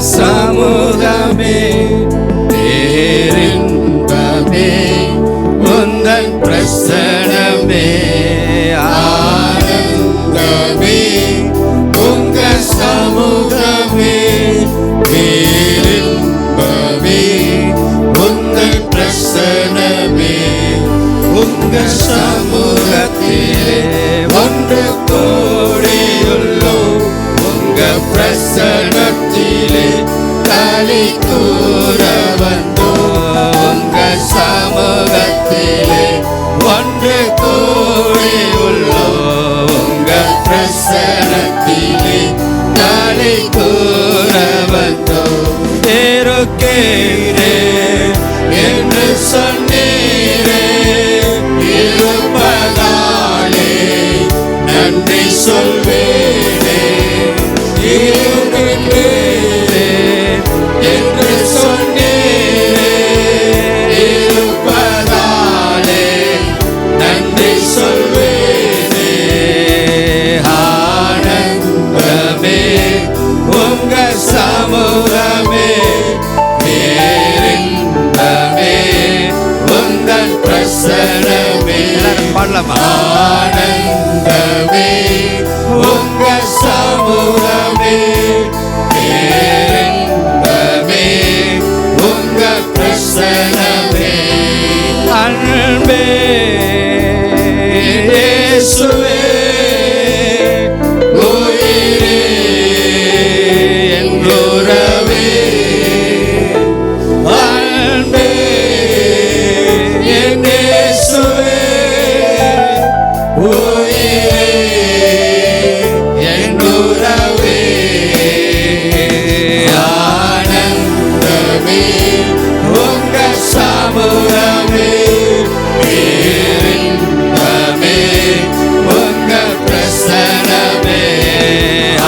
சமூகமே பேரின்பமே உந்தன் பிரசனமே ஆனந்தமே உங்க சமூகமே பேரின்பமே உந்தன் பிரசனமே உங்க சமூகத்திலே ஒன்று கூடியுள்ளோம் உங்க பிரசனத்திலே களி கூற வந்தோம் உங்க சமூகத்திலே ஒன்று கூடியுள்ளோம் உங்க பிரசனத்திலே களி கூற வந்தோம் இருக்கிறேன் என்று சொன்னீரே இருப்பதாலே நன்றி சொல்வேனே இருக்கிறேன் என்று சொன்னீரே இருப்பதாலே நன்றி சொல்வேனே ஆனந்தமே உங்க சமூகமே பேரின்பமே உந்தன் பிரசனமே பாடலாமா ஆனந்தமே உங்க சமூகமே பேரின்பமே உங்க பிரசனமே அன்பே இயேசுவே உயிரே என் உறவே அன்பே என் இயேசுவே உயிரே என் உறவே ஆனந்தமே உங்க சமூகமே பேரின்பமே உங்க பிரசனமே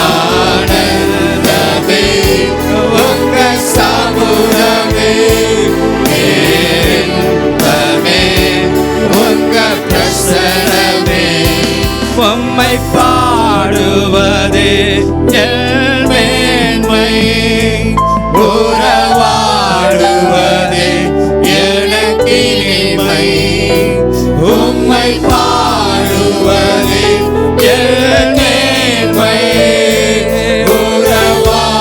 ஆனந்தமே உங்க சமூகமே பேரின்பமே உங்க பிரசனமே உம்மை பாடுவதே என் மேன்மை உறவாடுவதே எனக்கு இனிமை உம்மை பாடுவதே என் மேன்மை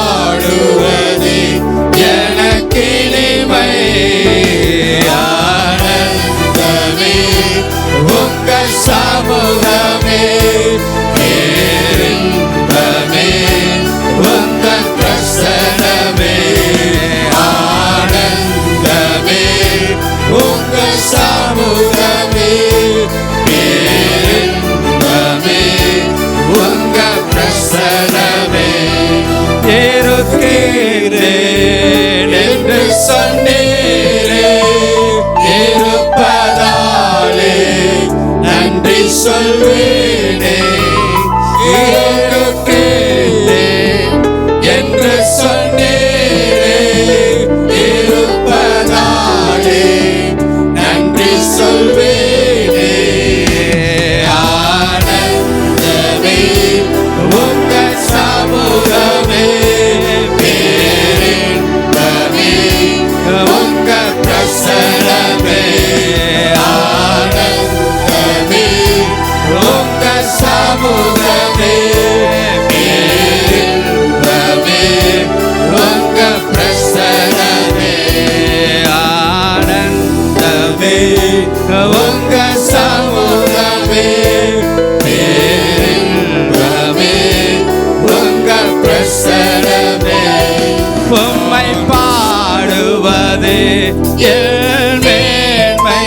உறவாடுவதே எனக்கு இனிமை ஆனந்தமே உங்க சமூகமே பேரின்பமே உந்தன் பிரசனமே ஆனந்தமே உங்க சமூகமே பேரின்பமே உங்க பிரசனமே இருக்கிறேன் என்று சொன்னீரே இருப்பதாலே நன்றி சொல்வேனே இருக்கிறேன் என்று சொன்னீரே இருப்பதாலே நன்றி சொல்வேனே ஆனந்தமே உங்க சமூகமே பேரின்பமே உங்க பிரசனமே ஆனந்தமே உங்க சமூகமே பேரின்பமே உங்க பிரசனமே ஆனந்தமே உங்க சமூகமே பேரின்பமே உங்க பிரசனமே உம்மை பாடுவதே என் மேன்மை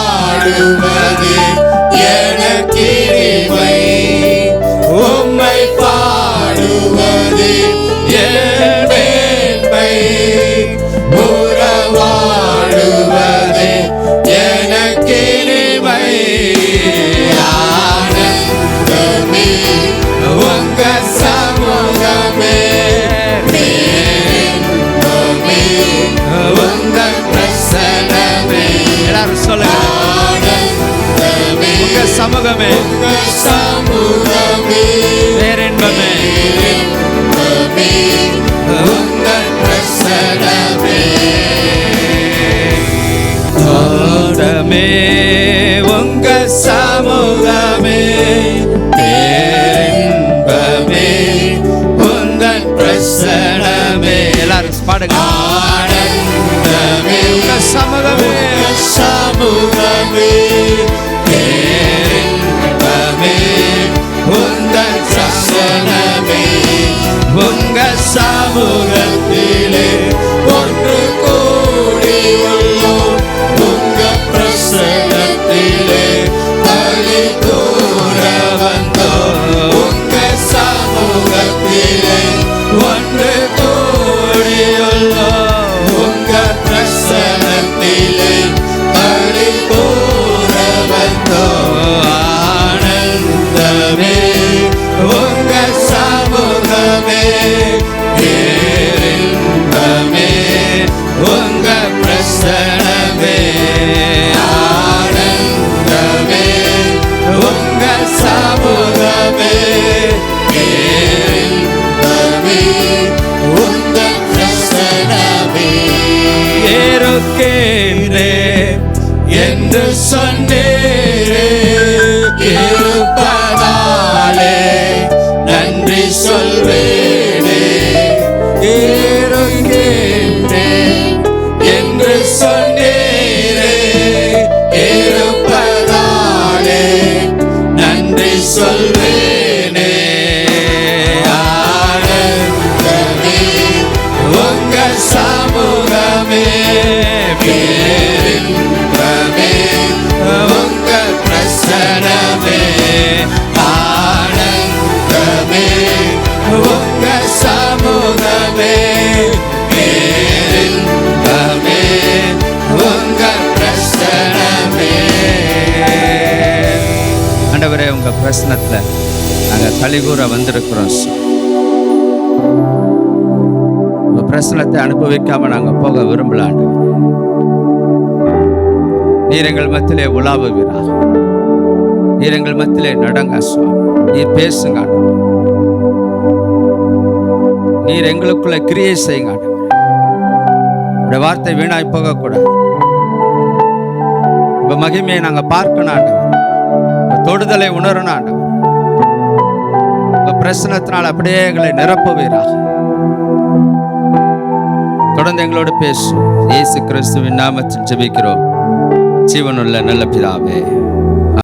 உறவாடுவதே எனக்கு இனிமை உம்மை பாடுவதே என் மேன்மை உறவாடுவதே எனக்கு இனிமை ஆனந்தமே உங்க சமூகமே பேரின்பமே உந்தன் பிரசனமே எல்லாரும் சொல்லுங்க ஆனந்தமே உங்க சமூகமே பேரின்பமே சமூகமே பேரின்பமே உந்தன் பிரசனமே. எல்லாரும் பாடுங்க. ஆனந்தமே உங்க சமூகமே சமூகமே பேரின்பமே உந்தன் பிரசனமே. உங்க சமூகத்திலே ஒன்று கூடியுள்ளோம். உங்க பிரசனத்திலே பலி கூற வந்தோம். உங்க சமூகத்திலே ஒன்று கூடியுள்ளோம். உங்க பிரசனத்திலே பலி கூற வந்தோம். ஆனந்தமே உங்க சமூகமே பேரின்பமே உங்க பிரசனமே. ஆனந்தமே உங்க சமூகமே பேரின்பமே உங்க பிரசனமே. இருக்கின்றே என்று சொன்னீரே இருப்பதாலே நன்றி சொல்வேனே. இருக்கின்றேன் என்று சொன்னீரே இருப்பதாலே நன்றி சொல்வேனே. ஆனந்தமே உங்க சமூகமே பேரின்பமே உங்க பிரசனமே. ஆனந்தமே உங்க சமூகமே பேரின்பமே உங்க பிரசனமே. ஆண்டவரே, உங்க பிரசனத்துல நாங்க கலிகூற வந்திருக்கிறோம். உங்க பிரசனத்தை அனுபவிக்காம நாங்க போக விரும்பல. ஆண்டவரே, நீர் எங்கள் மத்தியிலே உலாவுகிறார். நீர் எங்கள் மத்தியிலே நடங்க சுவாமி. நீர் பேசுங்க ஆண்டவரே. நீர் எங்களுக்குள்ள கிரியை செய்யுங்க ஆண்டவரே. உடைய வார்த்தை வீணாய் போகக்கூடாது. உங்க மகிமையை நாங்க பார்க்கணும் ஆண்டவரே. உங்க தொடுதலை உணரணும் ஆண்டவரே. உங்க பிரசனத்தினால் அப்படியே எங்களை நிரப்புவீராக. தொடர்ந்து எங்களோடு பேசும். இயேசு கிறிஸ்துவின் நாமத்தில் ஜெபிக்கிறோம் ஜீவனுள்ள நல்ல பிதாவே.